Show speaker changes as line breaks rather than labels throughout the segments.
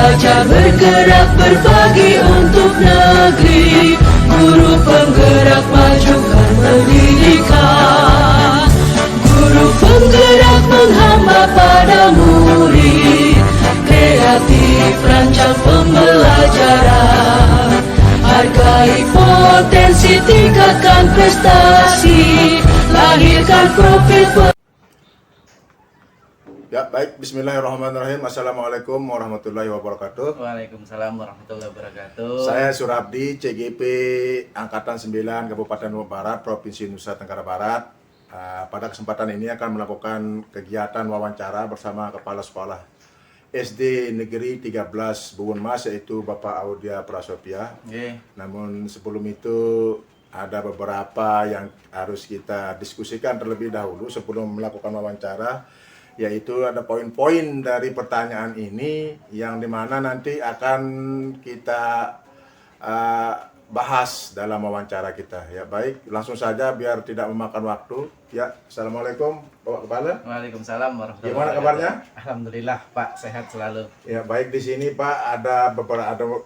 Belajar bergerak berbagi untuk negeri, guru penggerak majukan pendidikan. Guru penggerak menghamba pada murid, kreatif rancang pembelajaran. Hargai potensi, tingkatkan prestasi, lahirkan profil.
Ya baik, bismillahirrahmanirrahim. Assalamualaikum warahmatullahi wabarakatuh.
Waalaikumsalam warahmatullahi wabarakatuh.
Saya Surabdi, CGP Angkatan 9 Kabupaten Lombok Barat, Provinsi Nusa Tenggara Barat. Pada kesempatan ini akan melakukan kegiatan wawancara bersama Kepala Sekolah SD Negeri 13 Buun Mas, yaitu Bapak Audia Prasopia. Namun sebelum itu ada beberapa yang harus kita diskusikan terlebih dahulu sebelum melakukan wawancara, yaitu ada poin-poin dari pertanyaan ini yang dimana nanti akan kita bahas dalam wawancara kita. Ya baik, langsung saja biar tidak memakan waktu. Ya, assalamualaikum Bapak Kepala.
Waalaikumsalam warahmatullahi
Gimana
wabarakatuh.
kabarnya?
Alhamdulillah Pak, sehat selalu.
Ya baik, di sini Pak ada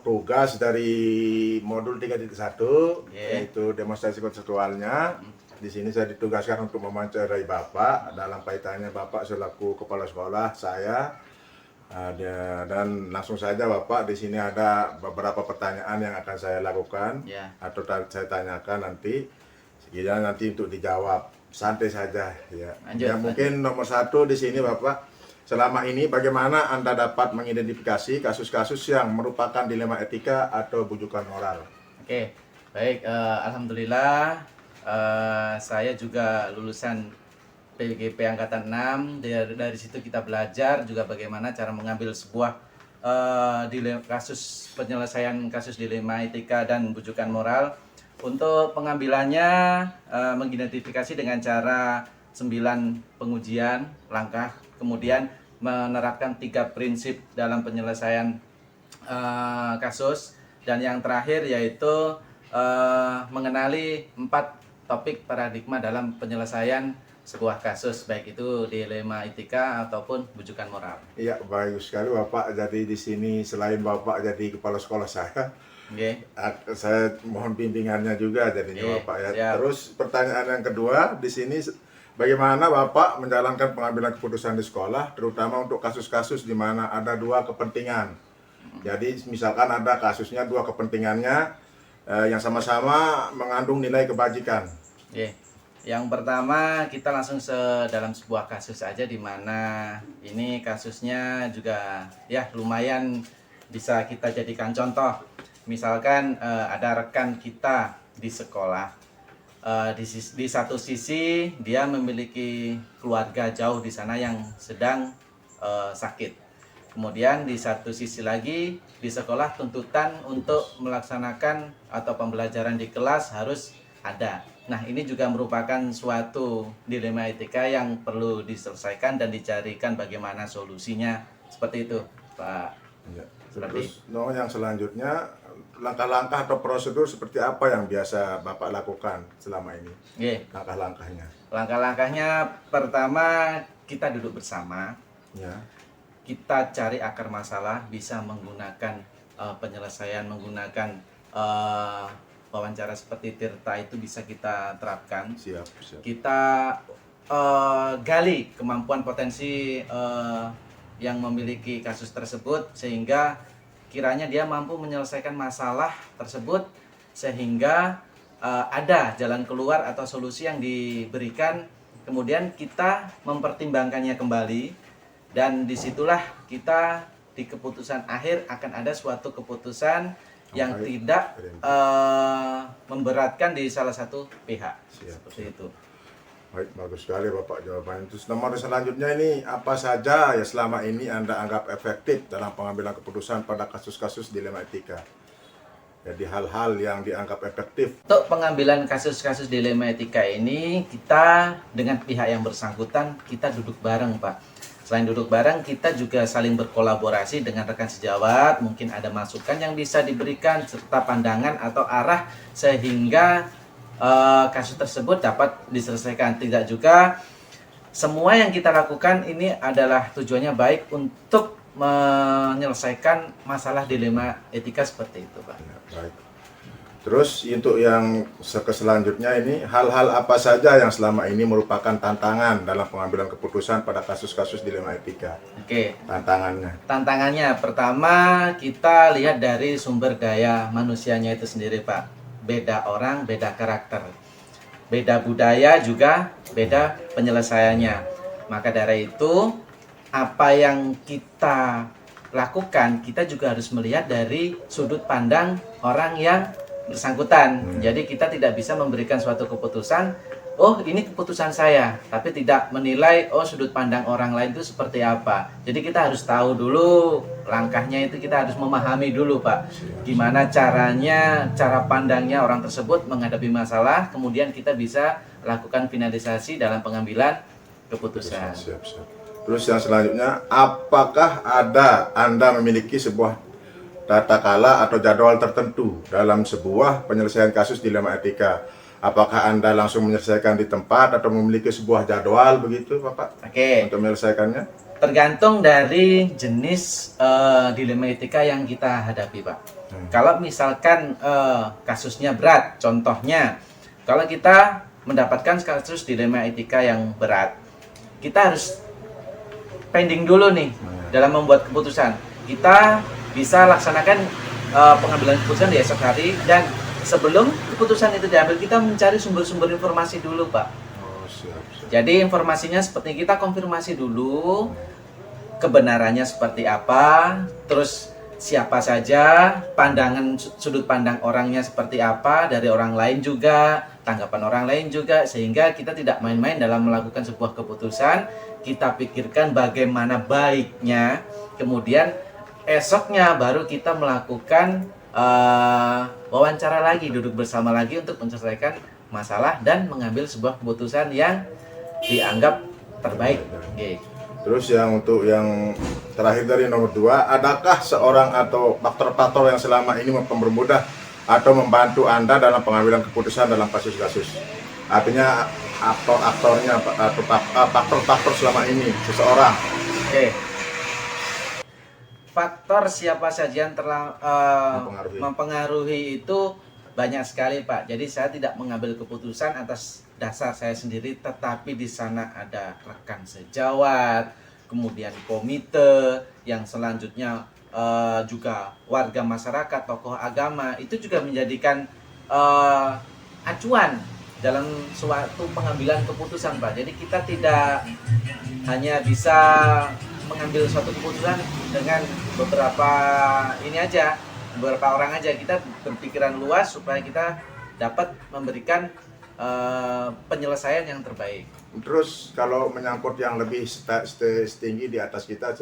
tugas dari modul 3.1, yaitu demonstrasi konseptualnya. Di sini saya ditugaskan untuk mewawancarai Bapak dalam kaitannya Bapak selaku kepala sekolah saya. Dan langsung saja Bapak, di sini ada beberapa pertanyaan yang akan saya lakukan atau saya tanyakan nanti. Sekiranya nanti untuk dijawab santai saja ya. Mungkin nomor satu di sini Bapak, selama ini bagaimana Anda dapat mengidentifikasi kasus-kasus yang merupakan dilema etika atau bujukan moral?
Oke, baik. Alhamdulillah. Saya juga lulusan PGP Angkatan 6. Dari situ kita belajar juga bagaimana cara mengambil sebuah penyelesaian kasus dilema etika dan bujukan moral. Untuk pengambilannya mengidentifikasi dengan cara 9 pengujian langkah, kemudian menerapkan 3 prinsip dalam penyelesaian kasus, dan yang terakhir yaitu mengenali 4 topik paradigma dalam penyelesaian sebuah kasus, baik itu dilema etika ataupun bujukan moral.
Iya, bagus sekali Bapak. Jadi di sini selain Bapak jadi kepala sekolah saya mohon bimbingannya juga jadinya Bapak ya.
Siap.
Terus pertanyaan yang kedua di sini, bagaimana Bapak menjalankan pengambilan keputusan di sekolah, terutama untuk kasus-kasus di mana ada 2 kepentingan. Jadi misalkan ada kasusnya 2 kepentingannya yang sama-sama mengandung nilai kebajikan.
Yang pertama, kita langsung dalam sebuah kasus aja, di mana ini kasusnya juga ya lumayan bisa kita jadikan contoh. Misalkan ada rekan kita di sekolah, di satu sisi dia memiliki keluarga jauh di sana yang sedang sakit. Kemudian di satu sisi lagi di sekolah tuntutan untuk melaksanakan atau pembelajaran di kelas harus ada. Nah, ini juga merupakan suatu dilema etika yang perlu diselesaikan dan dicarikan bagaimana solusinya. Seperti itu, Pak.
Ya. Terus yang selanjutnya, langkah-langkah atau prosedur seperti apa yang biasa Bapak lakukan selama ini? Langkah-langkahnya.
Langkah-langkahnya, pertama kita duduk bersama. Kita cari akar masalah, bisa menggunakan penyelesaian menggunakan wawancara seperti Tirta itu bisa kita terapkan.
Siap.
Kita gali kemampuan potensi yang memiliki kasus tersebut, sehingga kiranya dia mampu menyelesaikan masalah tersebut, sehingga ada jalan keluar atau solusi yang diberikan. Kemudian kita mempertimbangkannya kembali, dan disitulah kita di keputusan akhir akan ada suatu keputusan yang tidak memberatkan di salah satu pihak. Seperti itu.
Baik, bagus sekali Bapak jawabannya. Terus nomor selanjutnya ini, apa saja ya selama ini Anda anggap efektif dalam pengambilan keputusan pada kasus-kasus dilema etika? Jadi hal-hal yang dianggap efektif.
Untuk pengambilan kasus-kasus dilema etika ini, kita dengan pihak yang bersangkutan kita duduk bareng, Pak. Selain duduk bareng, kita juga saling berkolaborasi dengan rekan sejawat. Mungkin ada masukan yang bisa diberikan serta pandangan atau arah sehingga kasus tersebut dapat diselesaikan. Tidak juga semua yang kita lakukan ini adalah tujuannya baik untuk menyelesaikan masalah dilema etika seperti itu, Pak.
Ya, baik. Terus untuk yang selanjutnya ini, hal-hal apa saja yang selama ini merupakan tantangan dalam pengambilan keputusan pada kasus-kasus dilema etika?
Oke.
Tantangannya.
Tantangannya pertama kita lihat dari sumber daya manusianya itu sendiri, Pak. Beda orang, beda karakter. Beda budaya juga, beda penyelesaiannya. Maka dari itu, apa yang kita lakukan, kita juga harus melihat dari sudut pandang orang yang bersangkutan. Jadi kita tidak bisa memberikan suatu keputusan, oh ini keputusan saya, tapi tidak menilai oh sudut pandang orang lain itu seperti apa. Jadi kita harus tahu dulu langkahnya, itu kita harus memahami dulu, Pak, gimana caranya, cara pandangnya orang tersebut menghadapi masalah, kemudian kita bisa lakukan finalisasi dalam pengambilan keputusan.
Siap. Terus yang selanjutnya, apakah Anda memiliki sebuah tata kala atau jadwal tertentu dalam sebuah penyelesaian kasus dilema etika? Apakah Anda langsung menyelesaikan di tempat atau memiliki sebuah jadwal begitu, Bapak?
Oke.
Untuk menyelesaikannya?
Tergantung dari jenis dilema etika yang kita hadapi, Pak. Kalau misalkan kasusnya berat, contohnya, kalau kita mendapatkan kasus dilema etika yang berat, kita harus pending dulu nih dalam membuat keputusan. Kita bisa laksanakan pengambilan keputusan di esok hari, dan sebelum keputusan itu diambil kita mencari sumber-sumber informasi dulu, Pak.
Oh, siap.
Jadi informasinya seperti kita konfirmasi dulu kebenarannya seperti apa, terus siapa saja, pandangan sudut pandang orangnya seperti apa, dari orang lain juga, tanggapan orang lain juga, sehingga kita tidak main-main dalam melakukan sebuah keputusan. Kita pikirkan bagaimana baiknya, kemudian esoknya baru kita melakukan wawancara lagi, duduk bersama lagi untuk menyelesaikan masalah dan mengambil sebuah keputusan yang dianggap terbaik. Okay.
Terus yang untuk yang terakhir dari nomor 2, adakah seorang atau faktor-faktor yang selama ini mempermudah atau membantu Anda dalam pengambilan keputusan dalam kasus-kasus? Artinya aktor-aktornya atau faktor-faktor selama ini seseorang.
Oke. Faktor siapa saja yang mempengaruhi itu banyak sekali, Pak. Jadi saya tidak mengambil keputusan atas dasar saya sendiri, tetapi di sana ada rekan sejawat, kemudian komite, yang selanjutnya juga warga masyarakat, tokoh agama, itu juga menjadikan acuan dalam suatu pengambilan keputusan, Pak. Jadi kita tidak hanya bisa mengambil suatu keputusan dengan beberapa orang aja. Kita berpikiran luas supaya kita dapat memberikan penyelesaian yang terbaik.
Terus kalau menyangkut yang lebih setinggi di atas kita,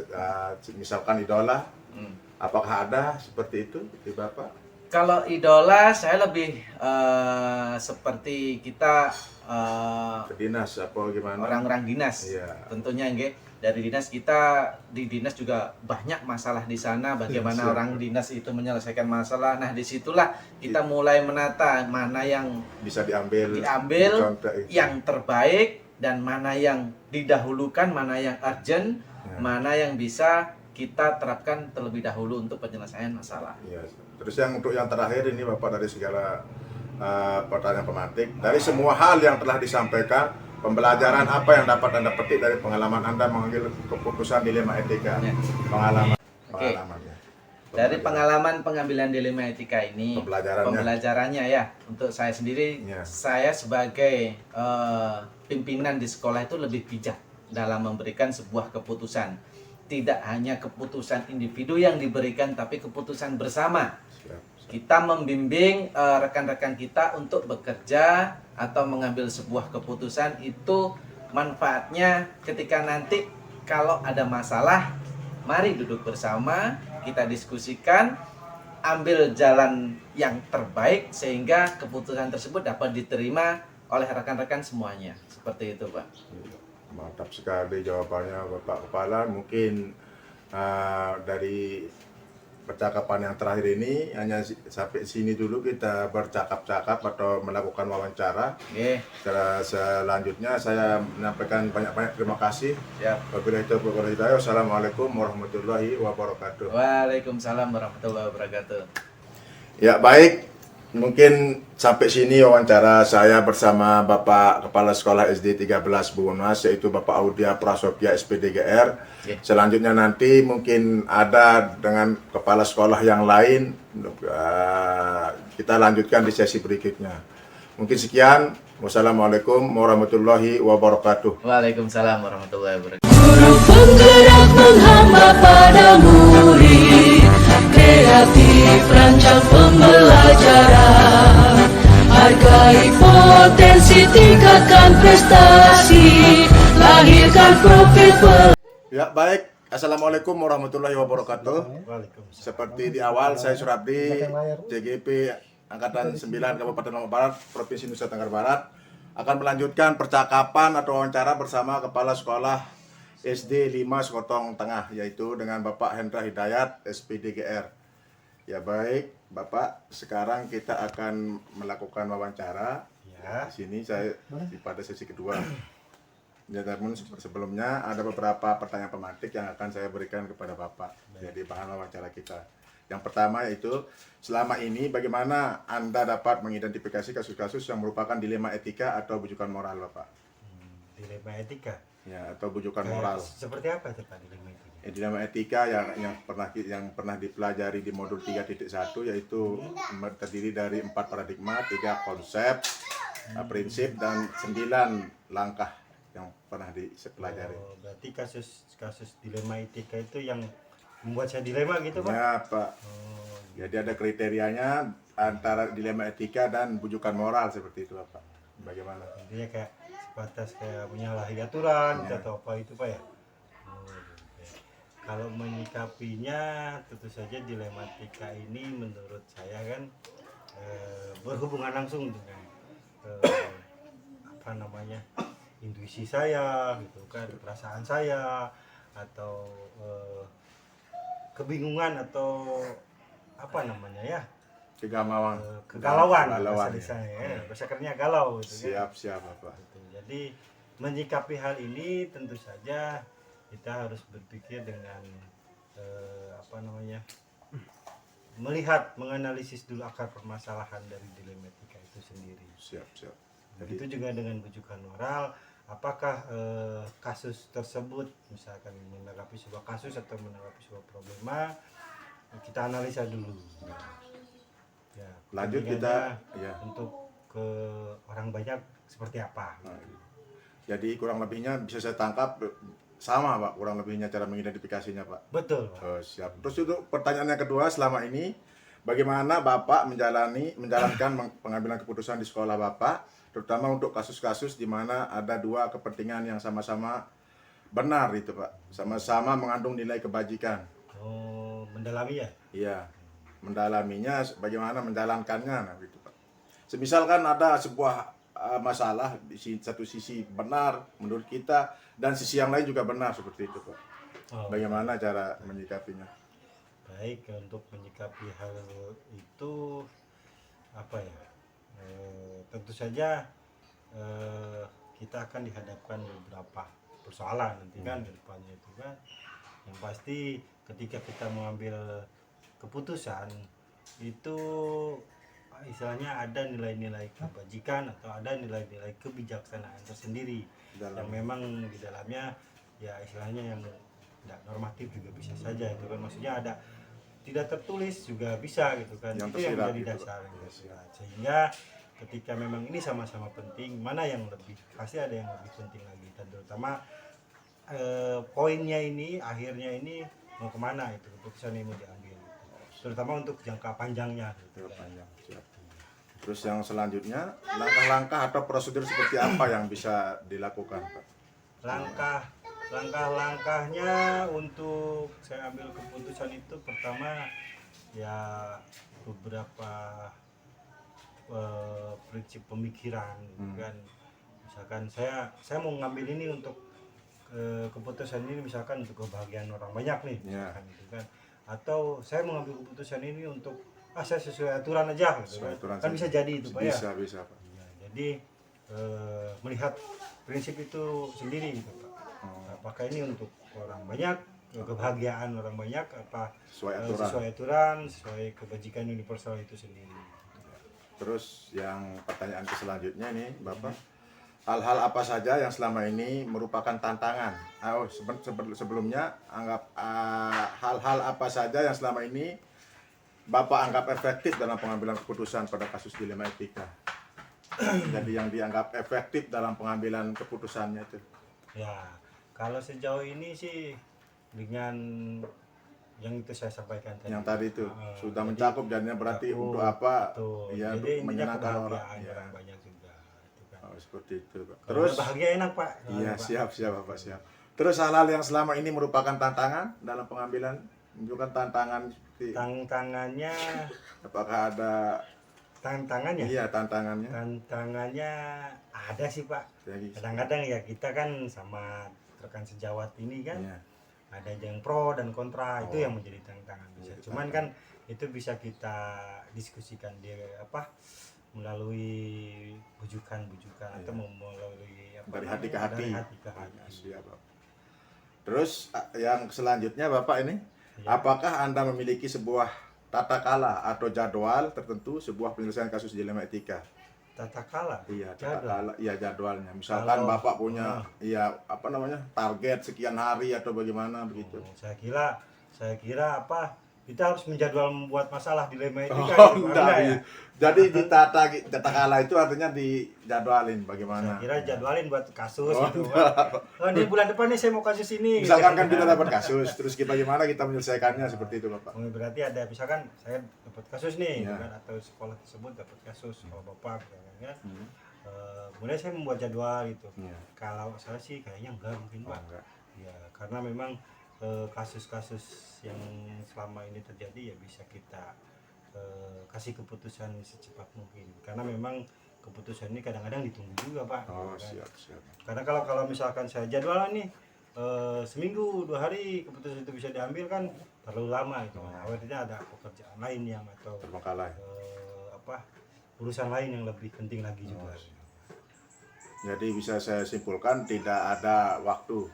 misalkan idola, apakah ada seperti itu di Bapak?
Kalau idola, saya lebih seperti kita
dinas apa gimana?
Orang-orang dinas,
iya.
Tentunya dari dinas kita, di dinas juga banyak masalah di sana. Bagaimana orang dinas itu menyelesaikan masalah. Nah, disitulah kita mulai menata mana yang bisa diambil yang terbaik, dan mana yang didahulukan, mana yang urgent, mana yang bisa kita terapkan terlebih dahulu untuk penyelesaian masalah.
Ya. Terus untuk yang terakhir ini, Bapak, dari segala pertanyaan pemantik, dari semua hal yang telah disampaikan, pembelajaran apa yang dapat Anda petik dari pengalaman Anda mengambil keputusan dilema etika?
Pengalamannya. Dari pengalaman pengambilan dilema etika ini, pembelajarannya ya, untuk saya sendiri, saya sebagai pimpinan di sekolah itu lebih bijak dalam memberikan sebuah keputusan. Tidak hanya keputusan individu yang diberikan, tapi keputusan bersama. Kita membimbing rekan-rekan kita untuk bekerja atau mengambil sebuah keputusan, itu manfaatnya ketika nanti kalau ada masalah, mari duduk bersama, kita diskusikan, ambil jalan yang terbaik sehingga keputusan tersebut dapat diterima oleh rekan-rekan semuanya. Seperti itu, Pak.
Mantap sekali jawabannya, Bapak Kepala. Mungkin dari percakapan yang terakhir ini hanya sampai sini dulu kita bercakap-cakap atau melakukan wawancara.
Oke,
Selanjutnya saya menyampaikan banyak-banyak terima kasih.
siap.
Wabillahi taufiq wal hidayah. Wassalamualaikum warahmatullahi wabarakatuh.
Waalaikumsalam warahmatullahi wabarakatuh.
Ya baik, mungkin sampai sini wawancara saya bersama Bapak Kepala Sekolah SD 13 Buwonas, yaitu Bapak Audia Prasopya SPDGR.
Oke.
Selanjutnya nanti mungkin ada dengan kepala sekolah yang lain, kita lanjutkan di sesi berikutnya. Mungkin sekian, wassalamualaikum warahmatullahi wabarakatuh.
Waalaikumsalam warahmatullahi wabarakatuh.
Guru penggerak menghamba pada murid, kreatif rancang pembelajaran, hargai potensi, tingkatkan prestasi, lahirkan profil.
Ya baik, assalamualaikum warahmatullahi wabarakatuh. Seperti di awal saya Surabdi, CGP Angkatan 9 Kabupaten Lombok Barat, Provinsi Nusa Tenggara Barat, akan melanjutkan percakapan atau wawancara bersama Kepala Sekolah SD 5 Sekotong Tengah, yaitu dengan Bapak Hendra Hidayat SPDGR. Ya baik, Bapak, sekarang kita akan melakukan wawancara.
Ya.
Di sini saya pada sesi kedua. Ya, namun sebelumnya ada beberapa pertanyaan pemantik yang akan saya berikan kepada Bapak. Jadi bahan wawancara kita. Yang pertama yaitu, selama ini bagaimana Anda dapat mengidentifikasi kasus-kasus yang merupakan dilema etika atau bujukan moral, Bapak?
Dilema etika.
Ya, atau bujukan
Kayak
moral.
Seperti apa itu Pak dilema etika?
Dilema etika yang pernah dipelajari di modul 3.1, yaitu terdiri dari 4 paradigma, 3 konsep, prinsip, dan 9 langkah yang pernah dipelajari.
Oh, berarti kasus dilema etika itu yang membuat saya dilema gitu Pak?
Ya, Pak.
Oh,
Jadi ada kriterianya antara dilema etika dan bujukan moral seperti itu, Pak. Bagaimana?
intinya kayak sebatas kayak menyalahi aturan
Ya.
atau apa itu Pak ya? Oh, gitu. Kalau menyikapinya tentu saja dilema etika ini menurut saya kan berhubungan langsung dengan apa namanya, intuisi saya gitu kan, perasaan saya, atau kebingungan atau apa namanya ya,
Kegalauan.
kegalauan
Kegalauan,
bahasa
ya.
saya, bahasa kerennya galau gitu kan.
Siap, Bapak.
Gitu. Jadi menyikapi hal ini tentu saja kita harus berpikir dengan apa namanya, melihat, menganalisis dulu akar permasalahan dari dilema etika itu sendiri.
Siap.
Begitu juga dengan bujukan moral, apakah kasus tersebut, misalkan menanggapi sebuah kasus atau menanggapi sebuah problema, kita analisa dulu. Ya,
Lanjut
kepentingannya
kita, ya.
untuk ke orang banyak seperti apa.
Jadi kurang lebihnya bisa saya tangkap sama, Pak, kurang lebihnya cara mengidentifikasinya, Pak.
Betul, Pak.
Oh, siap. Terus itu pertanyaan yang kedua, selama ini bagaimana Bapak menjalankan pengambilan keputusan di sekolah Bapak, terutama untuk kasus-kasus di mana ada dua kepentingan yang sama-sama benar itu, Pak, sama-sama mengandung nilai kebajikan.
Oh, mendalami ya?
Iya, mendalaminya, bagaimana menjalankannya, nah, gitu, Pak. Semisal kan ada sebuah masalah di satu sisi benar menurut kita dan sisi yang lain juga benar seperti itu, Pak.
Oh,
Bagaimana cara menyikapinya?
baik, untuk menyikapi hal itu apa ya? Tentu saja kita akan dihadapkan beberapa persoalan nanti kan ke depannya itu kan. Yang pasti ketika kita mengambil keputusan itu istilahnya ada nilai-nilai kebajikan atau ada nilai-nilai kebijaksanaan tersendiri yang memang di dalamnya ya istilahnya yang tidak normatif juga bisa saja itu kan, maksudnya ada tidak tertulis juga bisa gitu kan,
Yang
itu yang
tersirat
menjadi
gitu,
dasar yang tersirat. Sehingga ketika memang ini sama-sama penting, mana yang lebih, pasti ada yang lebih penting lagi, dan terutama poinnya ini, akhirnya ini mau kemana itu keputusan ini mau diambil, terutama untuk jangka panjangnya gitu.
Panjang, siap. Terus yang selanjutnya, langkah-langkah atau prosedur seperti apa yang bisa dilakukan, Pak?
Langkah-langkahnya untuk saya ambil keputusan itu, pertama ya beberapa prinsip pemikiran kan, misalkan saya mau ngambil ini untuk keputusan ini misalkan untuk kebahagiaan orang banyak nih, misalkan gitu kan, atau saya mengambil keputusan ini untuk saya sesuai aturan aja gitu
Sesuai aturan
kan bisa
saja.
jadi itu Pak ya.
Bisa Pak.
Ya, jadi melihat prinsip itu sendiri gitu Pak. Apakah ini untuk orang banyak, kebahagiaan orang banyak, apa
Sesuai aturan.
sesuai kebajikan universal itu sendiri.
Terus yang pertanyaan selanjutnya nih Bapak, hal-hal apa saja yang selama ini merupakan tantangan? Sebelumnya anggap hal-hal apa saja yang selama ini Bapak anggap efektif dalam pengambilan keputusan pada kasus dilema etika. Jadi yang dianggap efektif dalam pengambilan keputusannya itu.
Ya, kalau sejauh ini sih dengan yang itu saya sampaikan tadi.
Yang tadi itu sudah
jadi
mencakup jadinya berarti
mencakup,
untuk apa?
betul.
Ya,
Jadi
untuk
intinya
menyenangkan orang.
kebahagiaan
Ya.
orang banyak juga. Gitu kan.
Oh, seperti itu, Pak.
Kalau
Terus
bahagia enak Pak.
iya,
Pak.
siap Bapak, siap. Terus hal-hal yang selama ini merupakan tantangan dalam pengambilan, menunjukkan tantangan seperti
Tantangannya,
apakah ada
tantangannya.
iya tantangannya.
Tantangannya ada sih Pak.
Jadi,
Kadang-kadang ya kita kan sama rekan sejawat ini kan
iya.
ada yang pro dan kontra, itu
Oh.
yang menjadi tantangan bisa.
Menjadi
Cuman
tantangan.
kan itu bisa kita diskusikan dia melalui bujukan-bujukan
Iya.
atau melalui
Dari hati ke hati.
Dari hati ke hati.
Siap, Bapak. Terus yang selanjutnya Bapak ini,
Ya.
apakah Anda memiliki sebuah tata kala atau jadwal tertentu sebuah penyelesaian kasus dilema etika?
Tata kala.
Iya,
Jadwal.
tata kala, iya jadwalnya. Misalkan
Kalau-
Bapak punya iya apa namanya? Target sekian hari atau bagaimana begitu.
Saya kira kita harus menjadwal membuat masalah dilema etika
Oh,
gitu,
enggak,
enggak ya?
iya. Jadi di tata kala itu artinya dijadwalin bagaimana.
Saya kira jadwalin buat kasus
Oh,
gitu.
enggak.
Oh, ini bulan depan nih saya mau kasus ini.
Misalkan
gitu.
kan kita dapat kasus, terus kita gimana kita menyelesaikannya seperti itu, Bapak.
Oh, berarti ada misalkan saya dapat kasus nih,
Ya.
gitu kan, atau sekolah tersebut dapat kasus kalau bapak misalkan, kan.
Hmm.
Kemudian saya membuat jadwal gitu.
Iya.
Kalau saya sih kayaknya enggak mungkin
Oh,
Pak.
enggak.
Ya, karena memang kasus-kasus yang selama ini terjadi ya bisa kita kasih keputusan secepat mungkin. Karena memang keputusan ini kadang-kadang ditunggu juga Pak.
Oh,
gitu kan.
siap.
Karena kalau misalkan saya jadwal nih seminggu 2 hari keputusan itu bisa diambil kan terlalu lama itu. Artinya ada pekerjaan lain yang atau
Terbengkalai.
urusan lain yang lebih penting lagi juga.
Jadi bisa saya simpulkan tidak ada waktu.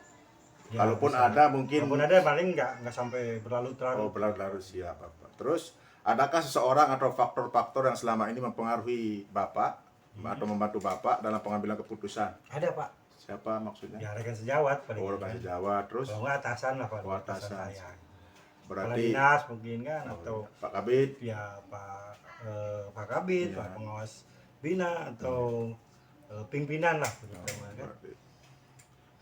Ya,
Kalaupun
bisa.
ada mungkin
Kalaupun ada paling nggak sampai berlarut-larut.
berlarut siap, Bapak. Terus adakah seseorang atau faktor-faktor yang selama ini mempengaruhi Bapak atau membantu Bapak dalam pengambilan keputusan?
Ada Pak.
Siapa maksudnya?
Ya rekan sejawat paling.
Oh, rekan sejawat. Terus
Kalau nggak atasan lah Pak.
Oh, atasan.
Saya. Kepala
berarti
dinas mungkin kan
oh,
atau
Pak Kabit.
ya Pak Kabit,
Iya.
Pak pengawas bina atau pimpinan lah begitu kan.
Berarti.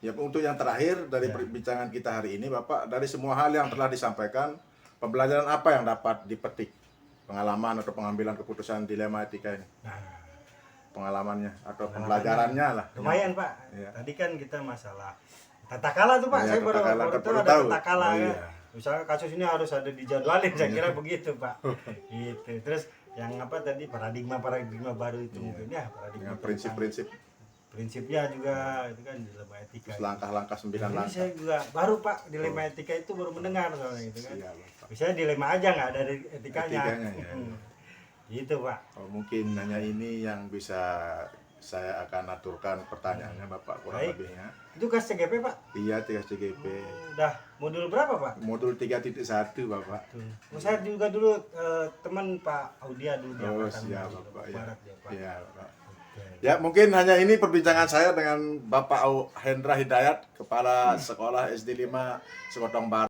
Ya, untuk yang terakhir dari
Ya.
perbincangan kita hari ini, Bapak, dari semua hal yang telah disampaikan, pembelajaran apa yang dapat dipetik? Pengalaman atau pengambilan keputusan dilema etika ini?
Nah,
Pengalamannya atau
Pengalamannya
pembelajarannya lah.
lumayan Pak.
Iya.
Tadi kan kita masalah tata kala tuh Pak.
Iya,
Saya
tata
baru
kala,
tahu
baru
ada
tahu.
tata kala
Oh,
ya.
iya.
Misalnya kasus ini harus ada dijadwalin, saya kira begitu Pak. Gitu. Terus yang tadi paradigma baru itu
Iya.
mungkin ya paradigma
Dengan
tentang
prinsip-prinsip,
prinsipnya juga itu kan dilema etika.
terus langkah-langkah 9
Ini
langkah.
saya juga baru Pak dilema etika itu baru mendengar soalnya gitu kan.
Iya, Bapak.
Misalnya dilema aja nggak ada etikanya.
Etikanya, ya.
Gitu Pak.
Oh, mungkin hanya ini yang bisa saya akan aturkan pertanyaannya, Bapak, kurang
Baik.
lebihnya.
Itu kas CGP Pak.
Iya, TSCGP.
Udah modul berapa Pak?
Modul 3.1, Bapak.
Tuh. Oh, saya juga dulu teman Pak Audia dulu di
Oh,
angkatan
siap,
dulu,
Bapak. Ya.
Barat dia Pak.
Iya, Bapak.
Oke.
Ya, mungkin hanya ini perbincangan saya dengan Bapak Hendra Hidayat, Kepala Sekolah SD 5 Sekotong Barat.